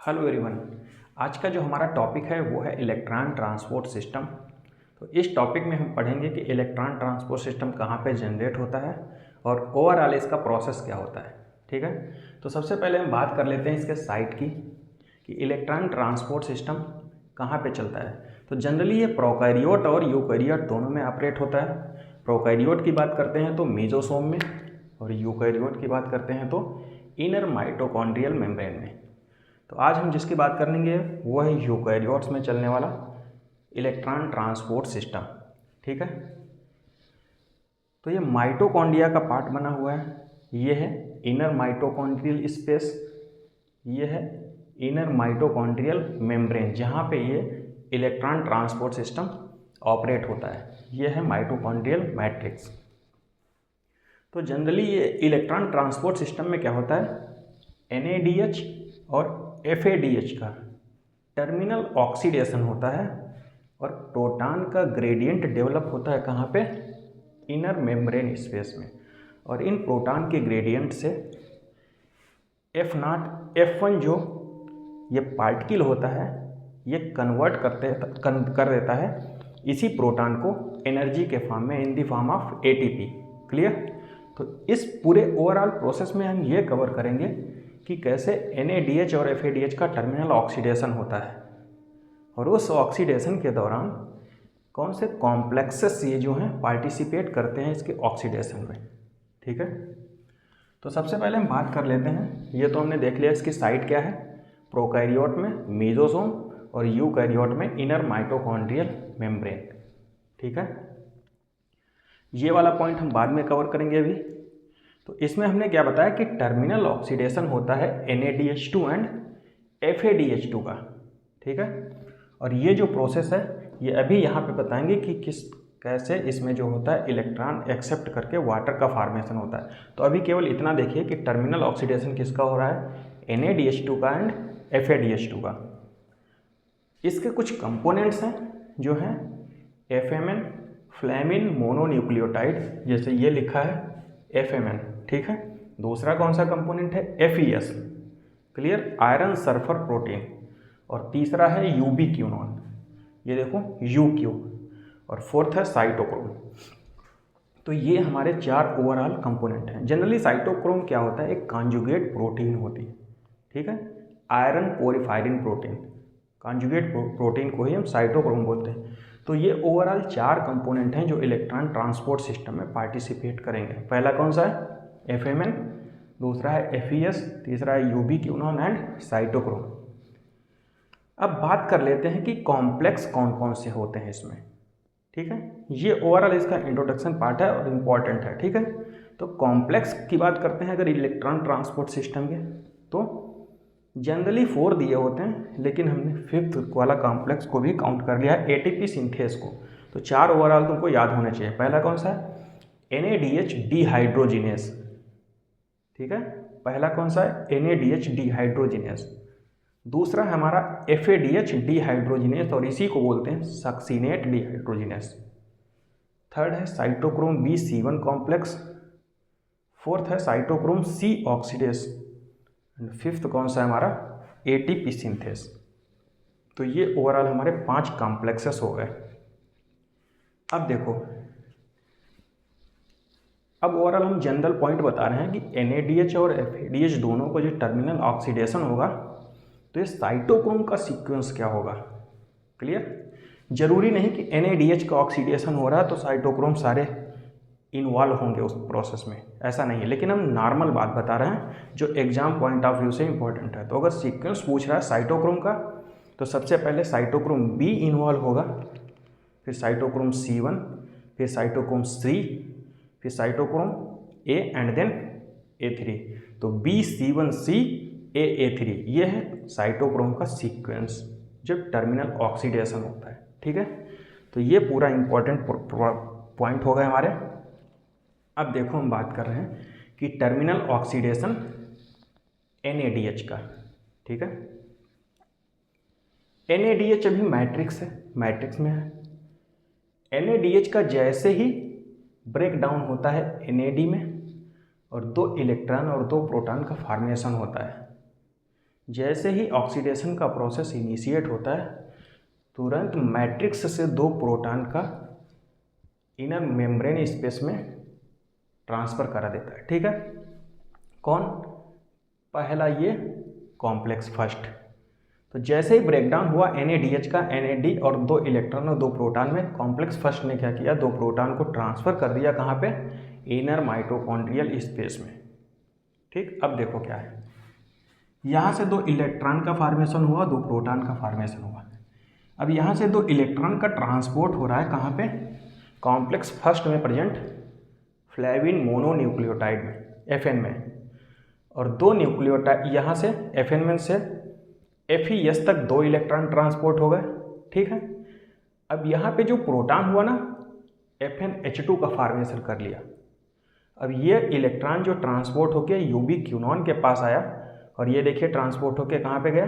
Hello everyone. आज का जो हमारा टॉपिक है वो है इलेक्ट्रॉन ट्रांसपोर्ट सिस्टम। तो इस टॉपिक में हम पढ़ेंगे कि इलेक्ट्रॉन ट्रांसपोर्ट सिस्टम कहाँ पे जनरेट होता है और ओवरऑल इसका प्रोसेस क्या होता है। ठीक है, तो सबसे पहले हम बात कर लेते हैं इसके साइट की कि इलेक्ट्रॉन ट्रांसपोर्ट सिस्टम कहाँ पे चलता है। तो जनरली ये प्रोकैरियोट और यूकैरियोट दोनों में ऑपरेट होता है। प्रोकैरियोट की बात करते हैं तो मीजोसोम में, और यूकैरियोट की बात करते हैं तो इनर माइटोकॉन्ड्रियल मेम्ब्रेन में। तो आज हम जिसकी बात करेंगे वो है यूकैरियोट्स में चलने वाला इलेक्ट्रॉन ट्रांसपोर्ट सिस्टम। ठीक है, तो ये माइटोकॉन्ड्रिया का पार्ट बना हुआ है। ये है इनर माइटोकॉन्ड्रियल स्पेस, ये है इनर माइटोकॉन्ड्रियल मेम्ब्रेन जहाँ पे ये इलेक्ट्रॉन ट्रांसपोर्ट सिस्टम ऑपरेट होता है। ये है माइटोकॉन्ड्रियल मैट्रिक्स। तो जनरली ये इलेक्ट्रॉन ट्रांसपोर्ट सिस्टम में क्या होता है, NADH और FADH का टर्मिनल ऑक्सीडेशन होता है और प्रोटॉन का ग्रेडियंट डेवलप होता है कहाँ पे, इनर मेम्ब्रेन स्पेस में। और इन प्रोटॉन के ग्रेडियंट से F0 F1 जो ये पार्टिकल होता है ये कन्वर्ट कर देता है इसी प्रोटॉन को एनर्जी के फॉर्म में, in the form of ATP। Clear. तो इस पूरे ओवरऑल प्रोसेस में हम ये कवर करेंगे कि कैसे NADH और FADH का टर्मिनल ऑक्सीडेशन होता है और उस ऑक्सीडेशन के दौरान कौन से कॉम्प्लेक्सेस ये जो हैं पार्टिसिपेट करते हैं इसके ऑक्सीडेशन में। ठीक है, तो सबसे पहले हम बात कर लेते हैं, ये तो हमने देख लिया इसकी साइट क्या है, प्रोकैरियोट में मीजोसोम और यूकैरियोट में इनर माइटोकॉन्ड्रियल मेम्ब्रेन। ठीक है, ये वाला पॉइंट हम बाद में कवर करेंगे अभी। तो इसमें हमने क्या बताया कि टर्मिनल ऑक्सीडेशन होता है NADH2 एंड FADH2 का। ठीक है, और ये जो प्रोसेस है ये अभी यहाँ पे बताएंगे कि कैसे इसमें जो होता है इलेक्ट्रॉन एक्सेप्ट करके वाटर का फॉर्मेशन होता है। तो अभी केवल इतना देखिए कि टर्मिनल ऑक्सीडेशन किसका हो रहा है, NADH2 का एंड FADH2 का। इसके कुछ कंपोनेंट्स हैं जो हैं FMN, फ्लेमिन मोनोन्यूक्लियोटाइड, जैसे ये लिखा है FMN। ठीक है, दूसरा कौन सा कंपोनेंट है, FES, clear, iron sulphur protein. और तीसरा है यूबिक्विनोन, ये देखो UQ। और फोर्थ है साइटोक्रोम। तो ये हमारे 4 ओवरऑल कंपोनेंट हैं। जनरली साइटोक्रोम क्या होता है, एक कॉन्जुगेट प्रोटीन होती है। ठीक है, आयरन पोरिफायरिन प्रोटीन, कॉन्जुगेट प्रोटीन को ही हम साइटोक्रोम बोलते हैं। तो ये ओवरऑल 4 कंपोनेंट हैं जो इलेक्ट्रॉन ट्रांसपोर्ट सिस्टम में पार्टिसिपेट करेंगे। पहला कौन सा है, FMN, दूसरा है FES, तीसरा है यूबिक्विनोन एंड साइटोक्रोम। अब बात कर लेते हैं कि कॉम्प्लेक्स कौन कौन से होते हैं इसमें। ठीक है, ये ओवरऑल इसका इंट्रोडक्शन पार्ट है और इम्पॉर्टेंट है। ठीक है, तो कॉम्प्लेक्स की बात करते हैं अगर इलेक्ट्रॉन ट्रांसपोर्ट सिस्टम के, तो जनरली 4 दिए होते हैं, लेकिन हमने 5th वाला कॉम्प्लेक्स को भी काउंट कर लिया है, ATP सिंथेस को। तो 4 ओवरऑल तुमको याद होने चाहिए। पहला कौन सा है, NADH डिहाइड्रोजिनेस। ठीक है, पहला कौन सा है, NADH डिहाइड्रोजिनेस। दूसरा है हमारा FADH डिहाइड्रोजिनेस और इसी को बोलते हैं सक्सीनेट डिहाइड्रोजिनेस। थर्ड है साइटोक्रोम B/C1 कॉम्प्लेक्स। फोर्थ है cytochrome C oxidase and fifth कौन सा है हमारा, ATP सिंथेस। तो ये ओवरऑल हमारे 5 कॉम्प्लेक्सेस हो गए। अब देखो, अब ओवरऑल हम जनरल पॉइंट बता रहे हैं कि NADH और FADH दोनों को जो टर्मिनल ऑक्सीडेशन होगा तो ये साइटोक्रोम का सीक्वेंस क्या होगा। क्लियर, जरूरी नहीं कि NADH का ऑक्सीडेशन हो रहा है तो साइटोक्रोम सारे इन्वॉल्व होंगे उस प्रोसेस में, ऐसा नहीं है। लेकिन हम नॉर्मल बात बता रहे हैं जो एग्जाम पॉइंट ऑफ व्यू से इंपॉर्टेंट है। तो अगर सीक्वेंस पूछ रहा है साइटोक्रोम का तो सबसे पहले साइटोक्रोम B इन्वॉल्व होगा, फिर साइटोक्रोम C1, फिर साइटोक्रोम C, फिर cytochrome A and then A3। तो B/C1/C A3 ये है साइटोक्रोम का सीक्वेंस जब टर्मिनल ऑक्सीडेशन होता है। ठीक है, तो ये पूरा इंपॉर्टेंट पॉइंट हो गए हमारे। अब देखो हम बात कर रहे हैं कि टर्मिनल ऑक्सीडेशन NADH का। ठीक है, NADH अभी मैट्रिक्स है, मैट्रिक्स में है। NADH का जैसे ही ब्रेक डाउन होता है NAD में और 2 इलेक्ट्रॉन और 2 प्रोटॉन का फॉर्मेशन होता है। जैसे ही ऑक्सीडेशन का प्रोसेस इनिशिएट होता है तुरंत मैट्रिक्स से 2 प्रोटॉन का इनर मेम्ब्रेन स्पेस में ट्रांसफ़र करा देता है। ठीक है, कौन? पहला ये कॉम्प्लेक्स फर्स्ट। तो जैसे ही ब्रेकडाउन हुआ NaDH का, NAD और 2 इलेक्ट्रॉन और 2 प्रोटॉन में, कॉम्प्लेक्स फर्स्ट ने क्या किया, 2 प्रोटॉन को ट्रांसफ़र कर दिया कहाँ पे? इनर माइटोकॉन्ड्रियल स्पेस में। ठीक, अब देखो क्या है, यहाँ से 2 इलेक्ट्रॉन का फॉर्मेशन हुआ, 2 प्रोटॉन का फॉर्मेशन हुआ। अब यहाँ से 2 इलेक्ट्रॉन का ट्रांसपोर्ट हो रहा है कहाँ पे? कॉम्प्लेक्स फर्स्ट में प्रेजेंट फ्लेविन मोनोन्यूक्लियोटाइड में, FN में, और 2 न्यूक्लियोटाइड यहाँ से FN में से FeS तक 2 इलेक्ट्रॉन ट्रांसपोर्ट हो गए। ठीक है, अब यहाँ पे जो प्रोटॉन हुआ ना, FnH2 का फॉर्मेशन कर लिया। अब ये इलेक्ट्रॉन जो ट्रांसपोर्ट होके UB क्यूनॉन के पास आया, और ये देखिए ट्रांसपोर्ट होके कहाँ पे गया?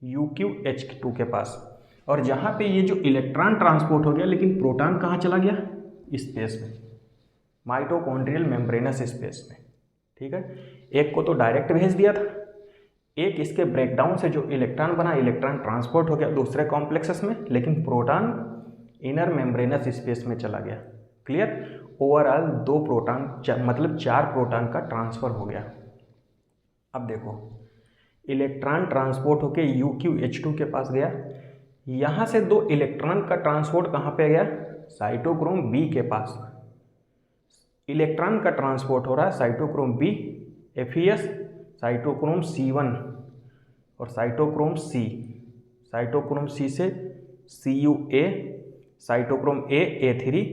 UQH2 के पास। और जहाँ पे ये जो इलेक्ट्रॉन ट्रांसपोर्ट हो गया, लेकिन प्रोटॉन कहाँ चला गया? स्पेस में, माइटोकॉन्ड्रियल मेम्ब्रेनस स्पेस में। ठीक है, एक को तो डायरेक्ट भेज दिया था, एक इसके ब्रेकडाउन से जो इलेक्ट्रॉन बना, इलेक्ट्रॉन ट्रांसपोर्ट हो गया दूसरे कॉम्प्लेक्सेस में, लेकिन प्रोटॉन इनर मेम्ब्रेनस स्पेस में चला गया। क्लियर? ओवरऑल 2 प्रोटॉन मतलब 4 प्रोटॉन का ट्रांसफ़र हो गया। अब देखो, इलेक्ट्रॉन ट्रांसपोर्ट होके UQH2 के पास गया, यहाँ से 2 इलेक्ट्रॉन का ट्रांसपोर्ट कहाँ पे गया? साइटोक्रोम B के पास। इलेक्ट्रॉन का ट्रांसपोर्ट हो रहा है cytochrome B, FeS, cytochrome C1 और साइटोक्रोम C, साइटोक्रोम C से CuA, साइटोक्रोम A3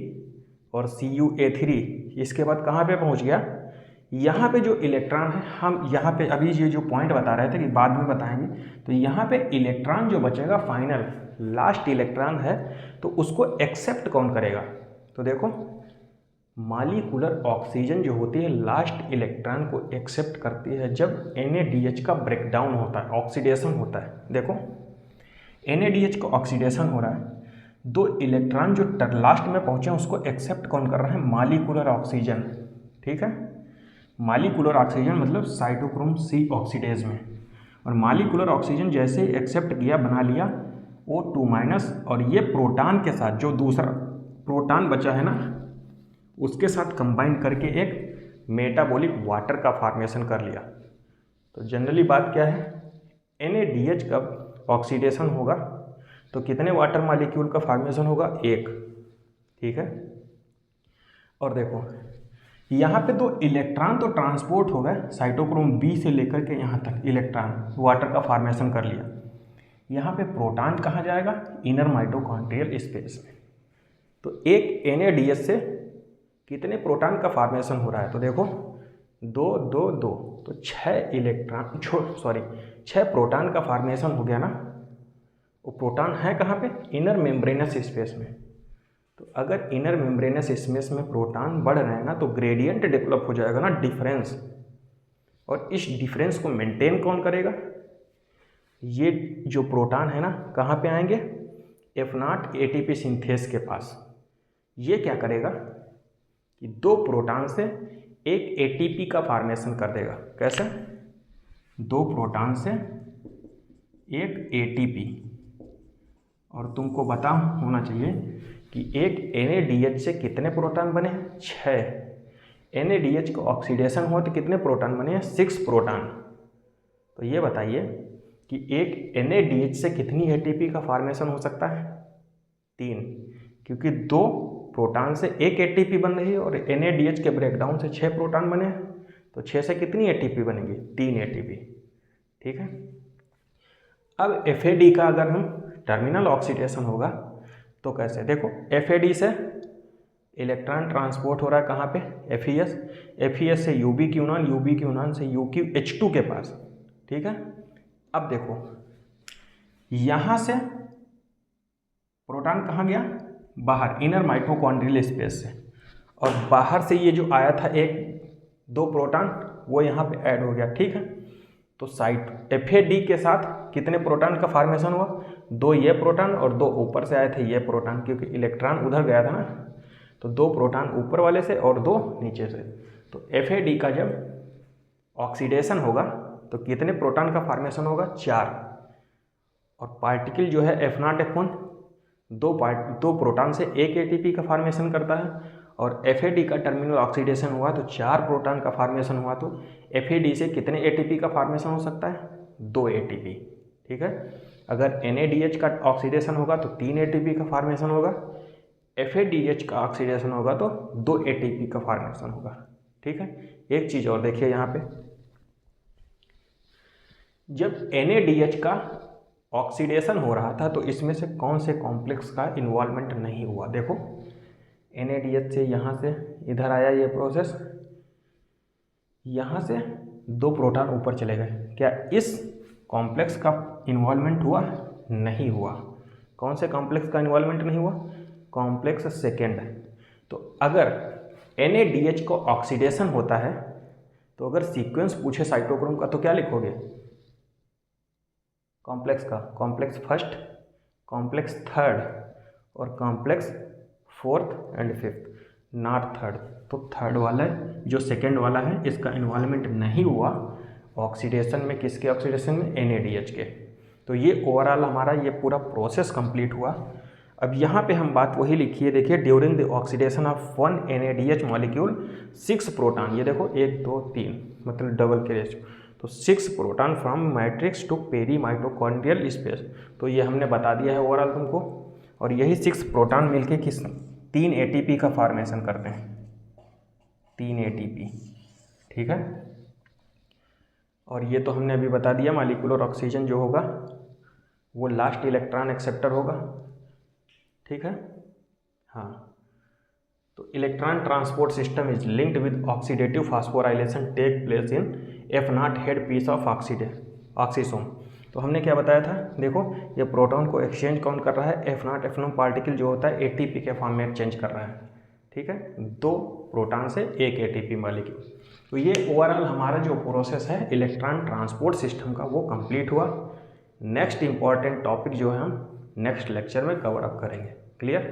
और CuA3। इसके बाद कहाँ पे पहुँच गया? यहाँ पे जो इलेक्ट्रॉन है, हम यहाँ पे अभी ये जो पॉइंट बता रहे थे कि बाद में बताएंगे, तो यहाँ पे इलेक्ट्रॉन जो बचेगा फाइनल लास्ट इलेक्ट्रॉन है, तो उसको एक्सेप्ट कौन करेगा? तो देखो, मॉलिक्यूलर ऑक्सीजन जो होती है लास्ट इलेक्ट्रॉन को एक्सेप्ट करती है जब NaDH का ब्रेकडाउन होता है, ऑक्सीडेशन होता है। देखो, NaDH का ऑक्सीडेशन हो रहा है, 2 इलेक्ट्रॉन जो लास्ट में पहुँचे उसको एक्सेप्ट कौन कर रहा है? Molecular oxygen. ठीक है, मॉलिक्यूलर ऑक्सीजन मतलब साइटोक्रोम C ऑक्सीडेज में, और मॉलिक्यूलर ऑक्सीजन जैसे ही एक्सेप्ट किया, बना लिया O2-, और ये प्रोटॉन के साथ जो दूसरा प्रोटॉन बचा है ना, उसके साथ कंबाइन करके एक मेटाबॉलिक वाटर का फॉर्मेशन कर लिया। तो जनरली बात क्या है, NaDH का ऑक्सीडेशन होगा तो कितने वाटर मॉलिक्यूल का फॉर्मेशन होगा? 1। ठीक है, और देखो यहाँ पे 2 इलेक्ट्रॉन तो ट्रांसपोर्ट हो गए साइटोक्रोम B से लेकर के यहाँ तक, इलेक्ट्रॉन वाटर का फॉर्मेशन कर लिया। यहाँ पे प्रोटॉन कहाँ जाएगा? इनर माइटोकॉन्ड्रियल स्पेस में। तो एक NaDH से कितने प्रोटॉन का फॉर्मेशन हो रहा है? तो देखो 2, 2, 2, तो 6 इलेक्ट्रॉन 6 प्रोटॉन का फॉर्मेशन हो गया ना। वो प्रोटॉन है कहाँ पे? इनर मेम्ब्रेनस स्पेस में। तो अगर इनर मेम्ब्रेनस स्पेस में प्रोटॉन बढ़ रहे हैं ना, तो ग्रेडियंट डेवलप हो जाएगा ना, डिफरेंस। और इस डिफरेंस को मेंटेन कौन करेगा? ये जो प्रोटॉन है ना, कहाँ पे आएंगे? F0 ATP सिंथेस के पास। ये क्या करेगा कि 2 प्रोटॉन से एक ATP का फॉर्मेशन कर देगा। कैसे? 2 प्रोटॉन से एक ATP। और तुमको पता होना चाहिए कि एक NaDH से कितने प्रोटॉन बने हैं? 6। NaDH का ऑक्सीडेशन हुआ तो कितने प्रोटॉन बने हैं? 6 प्रोटॉन। तो ये बताइए कि एक NaDH से कितनी ATP का फॉर्मेशन हो सकता है? 3, क्योंकि 2 प्रोटॉन से एक ATP बन रही है और NaDH के ब्रेकडाउन से 6 प्रोटॉन बने हैं, तो 6 से कितनी ATP बनेगी? 3 ATP। ठीक है, अब FAD का अगर हम टर्मिनल ऑक्सीडेशन होगा तो कैसे? देखो, FAD से इलेक्ट्रॉन ट्रांसपोर्ट हो रहा है कहाँ पे? FeS से UB क्यूनॉन से UQH2 के पास। ठीक है, अब देखो यहाँ से प्रोटॉन कहाँ गया? बाहर, इनर माइटोकॉन्ड्रियल स्पेस से, और बाहर से ये जो आया था 1-2 प्रोटॉन, वो यहाँ पे ऐड हो गया। ठीक है, तो साइट FAD के साथ कितने प्रोटॉन का फॉर्मेशन हुआ? 2 ये प्रोटॉन और 2 ऊपर से आए थे ये प्रोटॉन, क्योंकि इलेक्ट्रॉन उधर गया था ना, तो 2 प्रोटॉन ऊपर वाले से और 2 नीचे से। तो FAD का जब ऑक्सीडेशन होगा तो कितने प्रोटॉन का फॉर्मेशन होगा? 4। और पार्टिकल जो है F0 F1 दो प्रोटॉन से एक एटीपी का फॉर्मेशन करता है, और FAD का टर्मिनल ऑक्सीडेशन हुआ तो 4 प्रोटॉन का फॉर्मेशन हुआ, तो FAD से कितने एटीपी का फॉर्मेशन हो सकता है? 2 एटीपी। ठीक है। अगर NADH का ऑक्सीडेशन होगा तो 3 एटीपी का फॉर्मेशन होगा, FADH का ऑक्सीडेशन होगा तो 2 एटीपी का फॉर्मेशन होगा। ठीक है। एक चीज़ और देखिए यहाँ पे, जब NADH का ऑक्सीडेशन हो रहा था तो इसमें से कौन से कॉम्प्लेक्स का इन्वॉल्वमेंट नहीं हुआ? देखो NADH से यहाँ से इधर आया ये प्रोसेस, यहाँ से 2 प्रोटॉन ऊपर चले गए, क्या इस कॉम्प्लेक्स का इन्वॉल्वमेंट हुआ? नहीं हुआ। कौन से कॉम्प्लेक्स का इन्वॉल्वमेंट नहीं हुआ? Complex second. तो अगर NADH को ऑक्सीडेशन होता है तो अगर सीक्वेंस पूछे साइटोक्रोम का तो क्या लिखोगे? कॉम्प्लेक्स का, कॉम्प्लेक्स फर्स्ट, कॉम्प्लेक्स थर्ड और complex fourth and fifth, not third. तो थर्ड वाला है, जो सेकेंड वाला है इसका इन्वॉल्वमेंट नहीं हुआ ऑक्सीडेशन में। किसके ऑक्सीडेशन में? NADH के। तो ये ओवरऑल हमारा ये पूरा प्रोसेस कंप्लीट हुआ। अब यहाँ पे हम बात वही लिखी है, देखिए during the oxidation of 1 NADH molecule 6 proton, ये देखो 1 2 3 मतलब डबल के रेशियो, तो 6 proton from matrix to perimitochondrial space. तो ये हमने बता दिया है ओवरऑल तुमको। और यही 6 प्रोटॉन मिलके किस 3 ATP का फॉर्मेशन करते हैं, 3 ATP। ठीक है। और ये तो हमने अभी बता दिया, मॉलिक्यूलर ऑक्सीजन जो होगा वो लास्ट इलेक्ट्रॉन एक्सेप्टर होगा। ठीक है। हाँ, तो electron transport system is linked with oxidative phosphorylation take place in F0 head piece of oxysome. तो हमने क्या बताया था, देखो ये प्रोटॉन को एक्सचेंज कौन कर रहा है? F0 F1 पार्टिकल जो होता है ATP के फॉर्म में एक्सचेंज कर रहा है। ठीक है, 2 प्रोटॉन से 1 ATP मॉलिक्यूल। तो ये ओवरऑल हमारा जो प्रोसेस है इलेक्ट्रॉन ट्रांसपोर्ट सिस्टम का वो कंप्लीट हुआ। नेक्स्ट इंपॉर्टेंट टॉपिक जो है हम नेक्स्ट लेक्चर में कवर अप करेंगे। क्लियर?